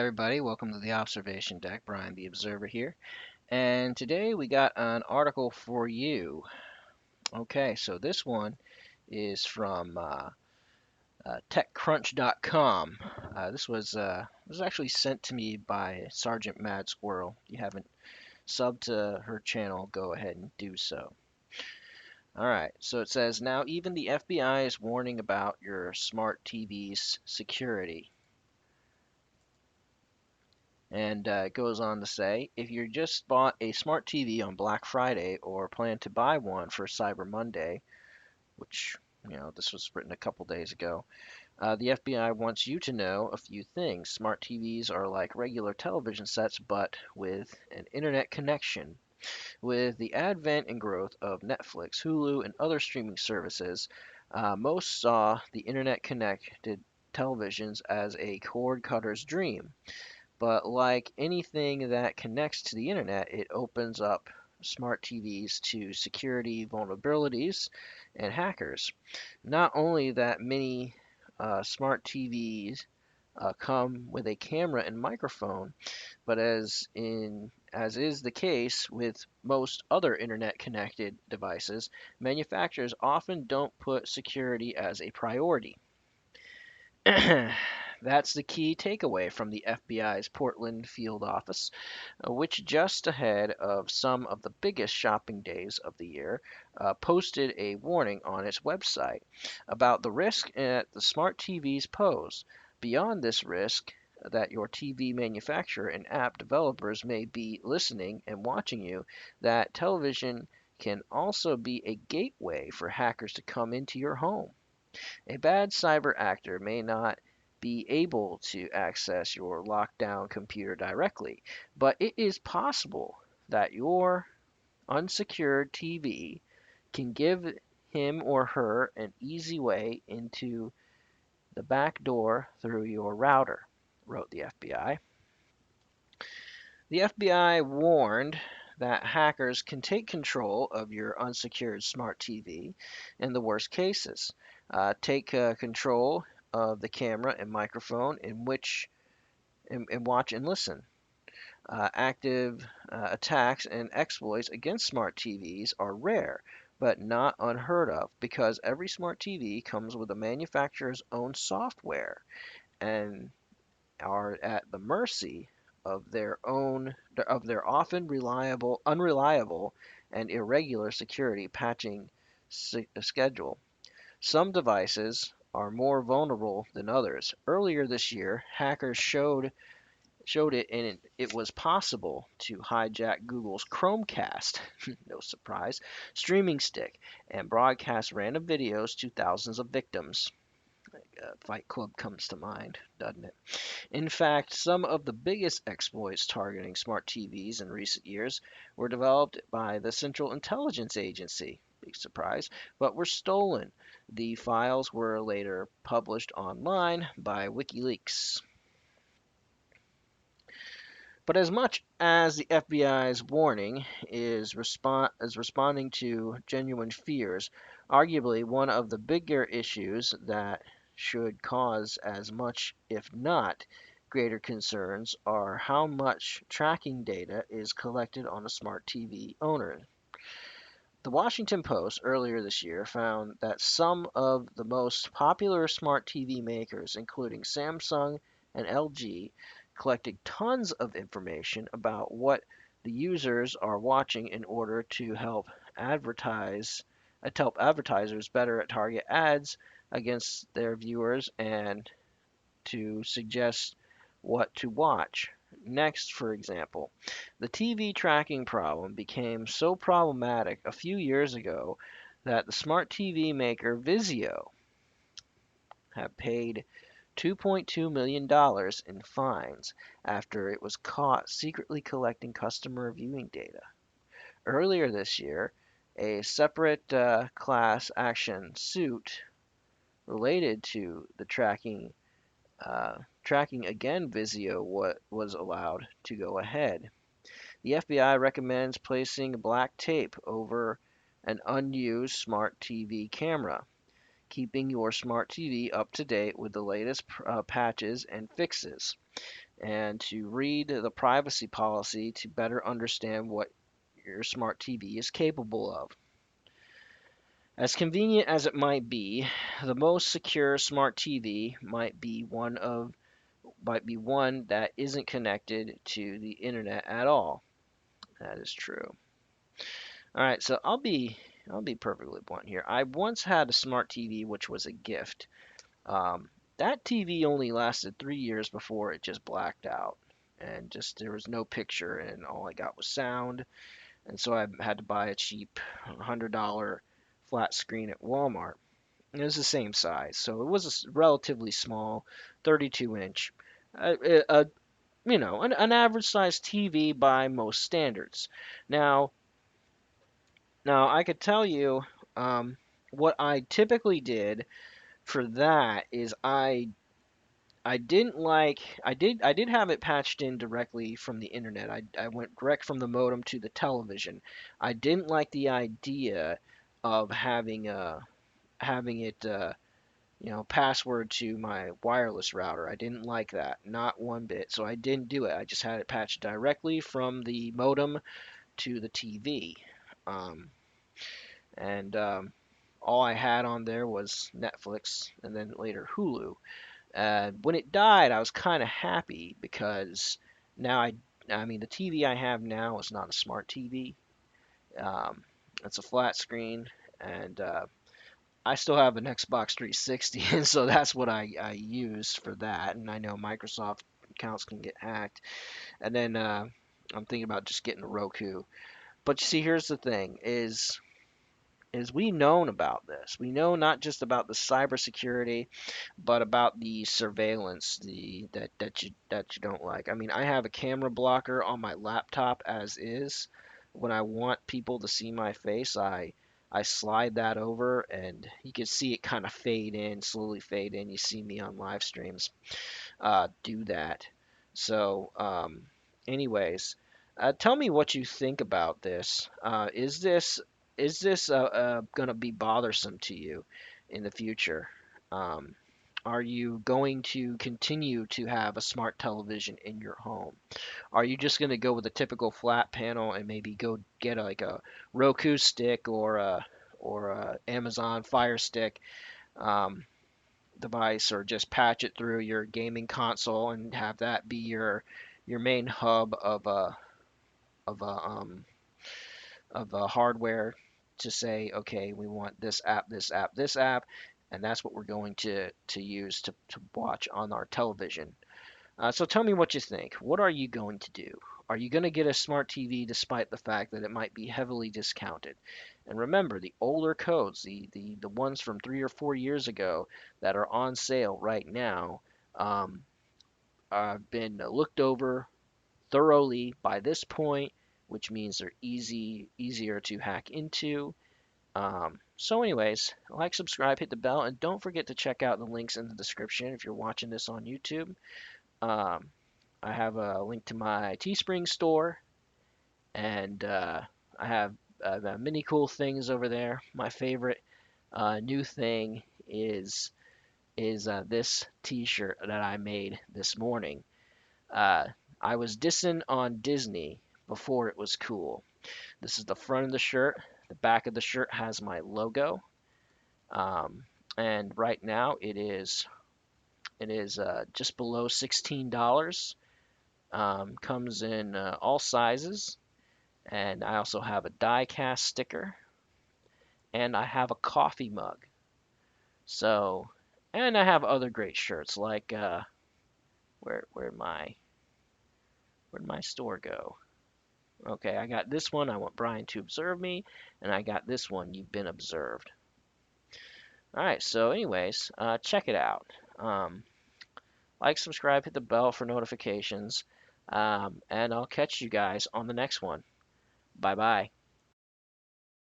everybody. Welcome to the observation deck. Brian the Observer here. And today we got an article for you. Okay, so this one is from TechCrunch.com. This was actually sent to me by Sergeant Mad Squirrel. If you haven't subbed to her channel, go ahead and do so. All right, so it says now even the FBI is warning about your smart TV's security. And it goes on to say, if you just bought a smart TV on Black Friday or plan to buy one for Cyber Monday, which, this was written a couple days ago, the FBI wants you to know a few things. Smart TVs are like regular television sets, but with an internet connection. With the advent and growth of Netflix, Hulu, and other streaming services, most saw the internet connected televisions as a cord cutter's dream. But like anything that connects to the internet, it opens up smart TVs to security vulnerabilities and hackers. Not only that many smart TVs come with a camera and microphone, but as is the case with most other internet connected devices, manufacturers often don't put security as a priority. That's the key takeaway from the FBI's Portland field office, which just ahead of some of the biggest shopping days of the year, posted a warning on its website about the risk that the smart TVs pose. Beyond this risk, that your TV manufacturer and app developers may be listening and watching you, that television can also be a gateway for hackers to come into your home. A bad cyber actor may not be able to access your lockdown computer directly, but it is possible that your unsecured TV can give him or her an easy way into the back door through your router, wrote the FBI. The FBI warned that hackers can take control of your unsecured smart TV in the worst cases. Take control of the camera and microphone and watch and listen. Active attacks and exploits against smart TVs are rare, but not unheard of because every smart TV comes with a manufacturer's own software and are at the mercy of their often unreliable and irregular security patching schedule. Some devices are more vulnerable than others. Earlier this year, hackers showed it and it was possible to hijack Google's Chromecast, no surprise, streaming stick and broadcast random videos to thousands of victims. Fight Club comes to mind, doesn't it? In fact, some of the biggest exploits targeting smart TVs in recent years were developed by the Central Intelligence Agency. Big surprise, but were stolen. The files were later published online by WikiLeaks. But as much as the FBI's warning is responding to genuine fears, arguably one of the bigger issues that should cause as much, if not greater concerns, are how much tracking data is collected on a smart TV owner. The Washington Post earlier this year found that some of the most popular smart TV makers, including Samsung and LG, collected tons of information about what the users are watching in order to help advertisers better target ads against their viewers and to suggest what to watch. Next, for example, the TV tracking problem became so problematic a few years ago that the smart TV maker Vizio have paid $2.2 million in fines after it was caught secretly collecting customer viewing data. Earlier this year, a separate class action suit related to the tracking again Vizio was allowed to go ahead. The FBI recommends placing black tape over an unused smart TV camera, keeping your smart TV up to date with the latest patches and fixes. and to read the privacy policy to better understand what your smart TV is capable of. As convenient as it might be, the most secure smart TV might be one that isn't connected to the internet at all. That is true. All right, so I'll be perfectly blunt here. I once had a smart TV which was a gift. Um, that TV only lasted 3 years before it just blacked out, and just there was no picture, and all I got was sound. And so I had to buy a cheap $100 flat screen at Walmart. It was the same size, so it was a relatively small 32 inch. An average sized TV by most standards. Now, now I could tell you what I typically did for that is I didn't like I did have it patched in directly from the internet. I went direct from the modem to the television. I didn't like the idea of having it password to my wireless router. I didn't like that, not one bit. So I didn't do it. I just had it patched directly from the modem to the TV. Um, and all I had on there was Netflix and then later Hulu. When it died, I was kind of happy because now I mean, the TV I have now is not a smart TV. Um, it's a flat screen, and I still have an Xbox 360, and so that's what I use for that. And I know Microsoft accounts can get hacked. And then I'm thinking about just getting a Roku. But you see, here's the thing: is we known about this. We know not just about the cybersecurity, but about the surveillance that you don't like. I mean, I have a camera blocker on my laptop as is. When I want people to see my face, I slide that over, and you can see it kind of fade in, slowly fade in. You see me on live streams do that. So, anyways, tell me what you think about this. Is this going to be bothersome to you in the future? Um, are you going to continue to have a smart television in your home? Are you just going to go with a typical flat panel and maybe go get like a Roku stick or a Amazon Fire Stick um, device, or just patch it through your gaming console and have that be your main hub of a hardware to say, okay, we want this app, this app, this app, and that's what we're going to use to watch on our television. So tell me what you think. What are you going to do? Are you going to get a smart TV despite the fact that it might be heavily discounted? And remember, the older codes, the ones from 3 or 4 years ago that are on sale right now, um, have been looked over thoroughly by this point, which means they're easier to hack into. So anyways, like, subscribe, hit the bell, and don't forget to check out the links in the description if you're watching this on YouTube. Um, I have a link to my Teespring store, and I have many cool things over there. My favorite new thing is this T-shirt that I made this morning. Uh, I was dissing on Disney before it was cool. This is the front of the shirt. The back of the shirt has my logo, um, and right now it is just below $16. Comes in all sizes, and I also have a die cast sticker, and I have a coffee mug. So, and I have other great shirts like where'd my store go? Okay, I got this one. I want Brian to observe me, and I got this one. You've been observed. All right. So, anyways, check it out. Like, subscribe, hit the bell for notifications, and I'll catch you guys on the next one. Bye bye.